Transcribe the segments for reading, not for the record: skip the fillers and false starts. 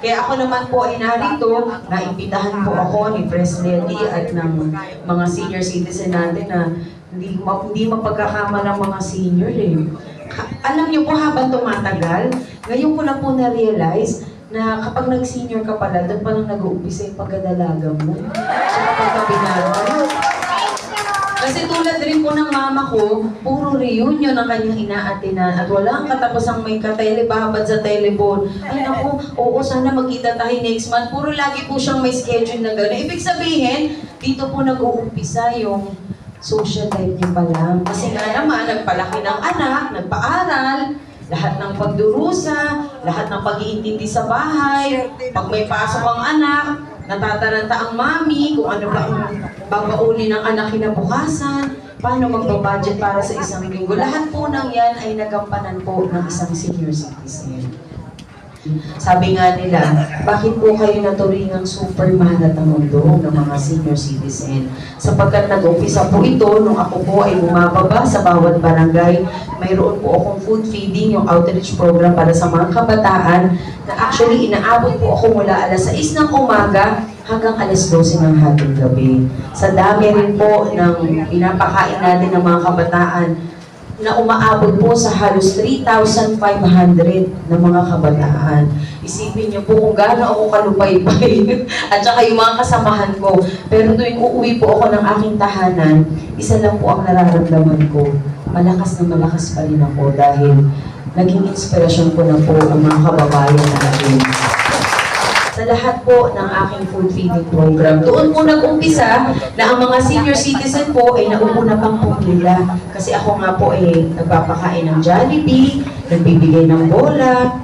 Kaya ako naman po ay narito, naimbitahan po ako ni President Lely at ng mga senior citizen natin na hindi mapagkakama ng mga senior eh. Alam niyo po habang tumatagal, ngayon ko na po na-realize na kapag nag-senior ka pala, doon pa lang nag-uumpisa yung pagdadalaga mo. Tsaka pagkabinata. Kasi tulad rin po ng mama ko, puro reunion ang kanyang inaatinan at walang katapusang may katelebabad sa telephone. Ay naku, oo, sana magkita tayo next month. Puro lagi po siyang may schedule na gano'n. Ibig sabihin, dito po nag-uumpisa yung social life niya pa lang. Kasi nga naman, nagpalaki ng anak, nagpaaral, lahat ng pagdurusa, lahat ng pag-iintindi sa bahay, pag may pasok ang anak, natataranta ang mami, kung ano ba ang babauli ng anak kinabukasan, paano magbabudget para sa isang linggo. Lahat po ng yan ay nagampanan po ng isang senior citizen. Sabi nga nila, bakit po kayo naturingang super mahalat ng mundo ng mga senior citizen? Sapagkat nag-umpisa po ito nung ako po ay bumababa sa bawat barangay. Mayroon po akong food feeding, yung outreach program para sa mga kabataan na actually inaabot po ako mula alas 6 ng umaga hanggang alas 12 ng hating gabi. Sa dami rin po ng pinapakain natin ng mga kabataan na umaabot po sa halos 3,500 na mga kabataan. Isipin niyo po kung gaano ako kalupay-pay at saka yung mga kasamahan ko. Pero tuwing uuwi po ako ng aking tahanan, isa lang po ang nararamdaman ko. Malakas na malakas pa rin ako dahil naging inspirasyon ko na po ang mga kababayan natin. Sa lahat po ng aking food feeding program. Doon po nag-umpisa na ang mga senior citizen po ay nauuna pang pumila. Kasi ako nga po ay nagpapakain ng Jollibee, nagbibigay ng bola,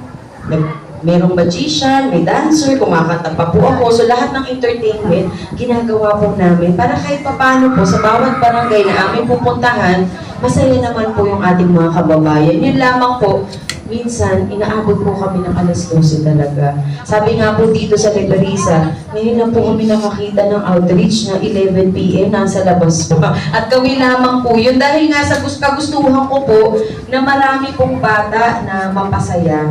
merong magician, may dancer, kumakanta pa po ako. So lahat ng entertainment, ginagawa po namin para kahit papano po sa bawat barangay na aming pupuntahan, masaya naman po yung ating mga kababayan. Yun lamang po, minsan, inaabot po kami ng alas 12 talaga. Sabi nga po dito sa Liberisa, ngayon lang po kami nakakita ng outreach na 11 p.m. nasa labas pa. At kami lamang po yun dahil nga sa kagustuhan ko po na marami pong bata na mapasaya.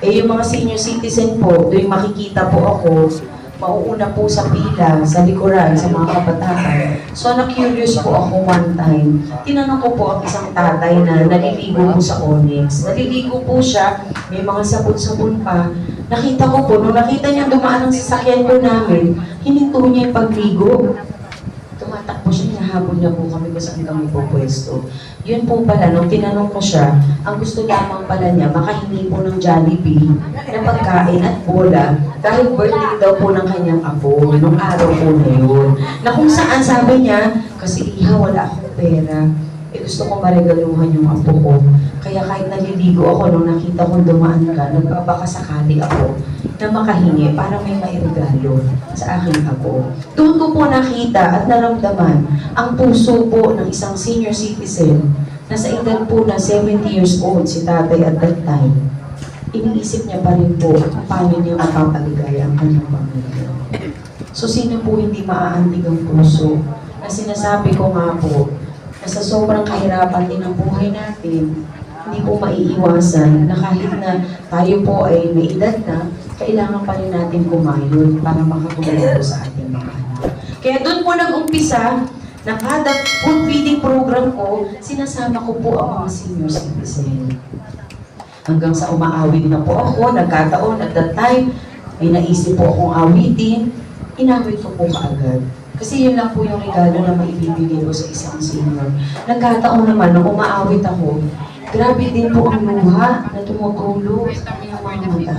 Eh yung mga senior citizen po, doon makikita po ako, mauuna po sa pila, sa likuran, sa mga kabataan. So na-curious po ako one time. Tinanong ko po ang isang tatay na naliligo po sa Onyx. Naliligo po siya, may mga sabon-sabon pa. Nakita ko po, nung nakita niya dumaan ang sasakyan po namin, hininto niya yung pagligo. Tumatakbo siya, hinahabol niya po kami kung saan kami po pwesto. Yun po pala, nung tinanong ko siya, ang gusto lamang pala niya, makahingi po ng Jollibee na pagkain at bola dahil birthday daw po ng kanyang apo, nung araw po na yun. Na kung saan sabi niya, kasi iha, wala akong pera. Eh gusto ko maregaluhan yung apo ko. Kaya kahit naliligo ako nung nakita kong dumaan ka, nagbabakasakali ako na makahingi para may mairegalo sa aking apo. Doon ko po nakita at naramdaman ang puso po ng isang senior citizen na sa edad po na 70 years old si tatay at that time. Iniisip niya pa rin po kung paano niya mapapaligaya ang kanyang pamilya. So sino po hindi maaantig ang puso na sinasabi ko nga po na sa sobrang kahirapan din ng buhay natin, hindi po maiiwasan na kahit na tayo po ay may edad na, kailangan pa rin natin kumayod para makatulong po sa ating mga anak. Kaya doon po nag-umpisa na kada food feeding program ko, sinasama ko po ang mga senior citizen. Hanggang sa umaawit na po ako, nagkataon at that time, may naisip po akong awitin, inawit ko po kaagad. Kasi yun lang po yung regalo na maibibigay ko sa isang senior. Nagkataon naman, nung umaawit ako, grabe din po ang luha na tumutulo sa kanyang mga mata.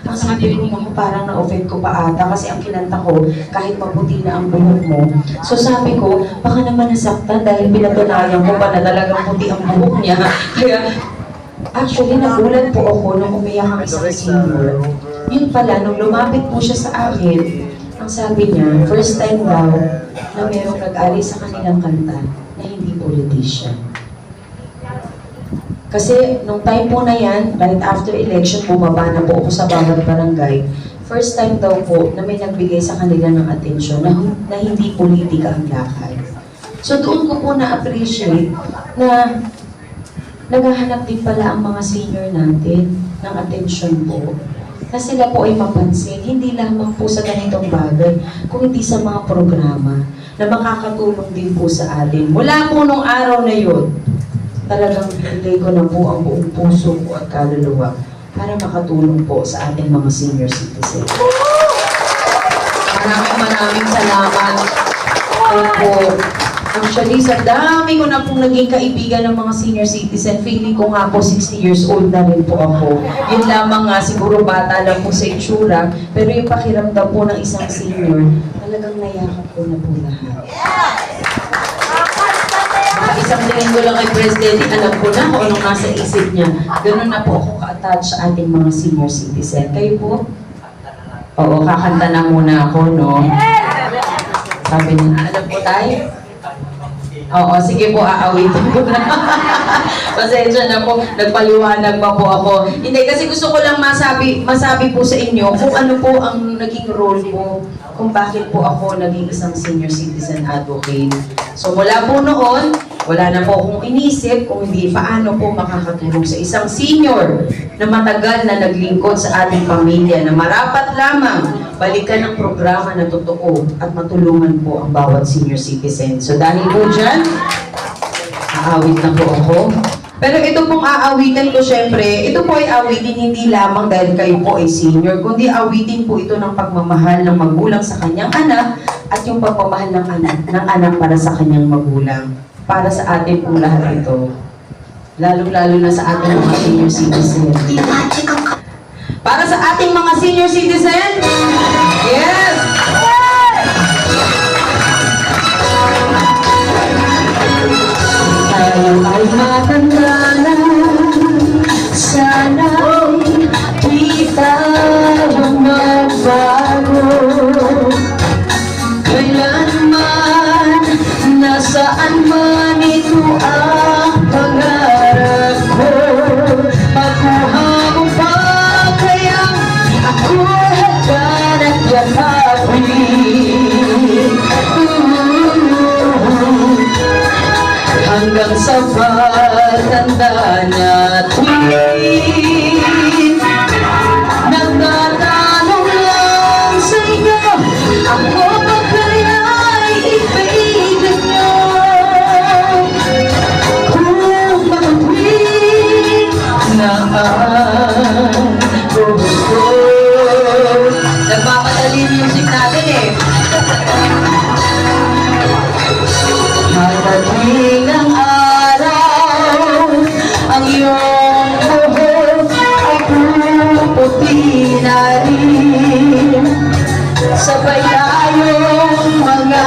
Ang sabi ko, naku, parang na-offend ko pa ata kasi ang kinanta ko, kahit maputi na ang buhok mo. So sabi ko, baka naman nasaktan dahil pinatunayan ko pa na talagang puti ang buhok niya. Kaya, actually, nagulat po ako nung umiyak ang isang senior. Yun pala, nung lumapit po siya sa akin, ang sabi niya, first time daw na merong nag-ali sa kanilang kanta na hindi politician. Kasi nung time po na yan, right after election, bumaba na po ako sa bawat barangay. First time daw po na may nagbigay sa kanila ng atensyon na hindi politika ang lakad. So doon ko po na-appreciate na naghahanap din pala ang mga senior natin ng atensyon po. na sila po ay mapansin, hindi lamang po sa ganitong bagay, kundi sa mga programa na makakatulong din po sa atin. Mula po nung araw na yun, talagang binigay ko na po ang buong puso ko at kaluluwa para makatulong po sa ating mga senior citizens. Maraming salamat. Opo. Actually, sa dami ko na pong naging kaibigan ng mga senior citizen, feeling ko nga po 60 years old na rin po ako. Yun lamang nga, siguro bata lang po sa itsura, pero yung pakiramdam po ng isang senior, talagang nayakap ko na po lahat. Isang tingin ko lang kay President, alam ko na kung anong nasa isip niya. Ganun na po ako ka-attach sa ating mga senior citizen. Kayo po? Oo, kakanta na muna ako, no? Sabi niya, alam po tayo? Oo, sige po, aawitin ko na. Pasensya na po, nagpaliwanag pa po ako. Hindi, kasi gusto ko lang masabi po sa inyo kung ano po ang naging role ko, kung bakit po ako naging isang senior citizen advocate. So mula po noon, wala na po akong inisip kung hindi paano po makakatulong sa isang senior na matagal na naglingkod sa ating pamilya na marapat lamang balikan ang programa na totoo at matulungan po ang bawat senior citizen. So dahil po dyan, aawit na po ako. Pero ito pong aawitan ko syempre, ito po ay awitin hindi lamang dahil kayo po ay senior, kundi awitin po ito ng pagmamahal ng magulang sa kanyang anak at yung pagmamahal ng anak para sa kanyang magulang. Para sa atin pong lahat ito. Lalong-lalo na sa ating mga senior citizen. Para sa ating mga senior citizen, yes! Tayo ay matanda na, sana'y di tayo magbago. Kailanman, nasaan man ito ang pangarap ko. Makuha mo pa kaya ako hagdan at yakapin. Hanggang sa pagtanda natin, nagtatanong lang sa inyo, ako ba kaya'y ibigin nyo? Kung makawin na ang gusto. Nagpapadali music natin eh. Madaling ang araw, ang iyong buhok ay puputi na rin. Sabay tayong mga